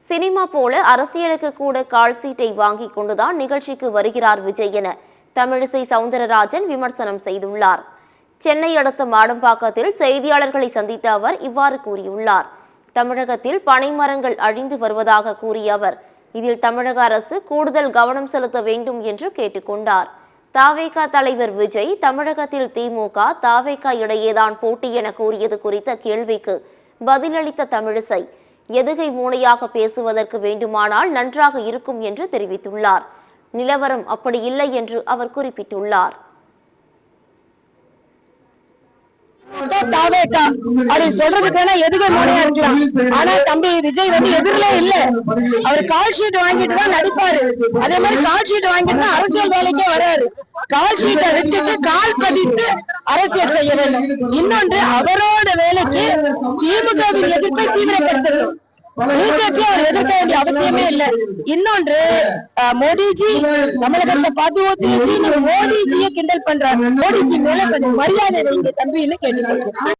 Cinema போல அரசியலுக்கு கூட கால் சீட்டை வாங்கி கொண்டுதான் நிகழ்ச்சிக்கு வருகிறார் விஜய் என தமிழிசை சவுந்தரராஜன் விமர்சனம் செய்துள்ளார். சென்னை அடுத்த மாடம்பாக்கத்தில் செய்தியாளர்களை சந்தித்த அவர் இவ்வாறு கூறியுள்ளார். தமிழகத்தில் பனை மரங்கள் அழிந்து வருவதாக கூறிய அவர் இதில் தமிழக அரசு கூடுதல் கவனம் செலுத்த வேண்டும் என்று கேட்டுக்கொண்டார். தாவேகா தலைவர் விஜய் தமிழகத்தில் திமுக தாவேகா இடையேதான் போட்டி என கூறியது குறித்த கேள்விக்கு பதிலளித்த தமிழிசை எதுகை மூளையாக பேசுவதற்கு வேண்டுமானால் நன்றாக இருக்கும் என்று தெரிவித்துள்ளார். நிலவரம் அப்படி இல்லை என்று அவர் குறிப்பிட்டுள்ளார். சொல்றதுக்கான எதுகை மூளையா இருக்கலாம். ஆனா தம்பி விஜய் எதிரிலே இல்ல. அவர் கால் ஷீட் வாங்கிட்டு தான் நடிப்பாரு. அதே மாதிரி கால் ஷீட் வாங்கிட்டு தான் அரசியல் வேலைக்கே வராரு. கால் ஷீட்டை விட்டுட்டு கால் பதித்து அரசியல் செய்ய வேண்டும். இன்னொன்று அவரோட வேலைக்கு திமுகவின் எதிர்ப்பை தீவிரப்படுத்தணும். பிஜேபி அவர் எதிர்க்க வேண்டிய அவசியமே இல்லை. இன்னொன்று மோடிஜி தமிழகத்தை பார்த்து மோடிஜியை கிண்டல் பண்றாரு. மோடிஜி மேல கொஞ்சம் மரியாதை வைங்க தம்பின்னு கேட்டுக்கொள்கிறேன்.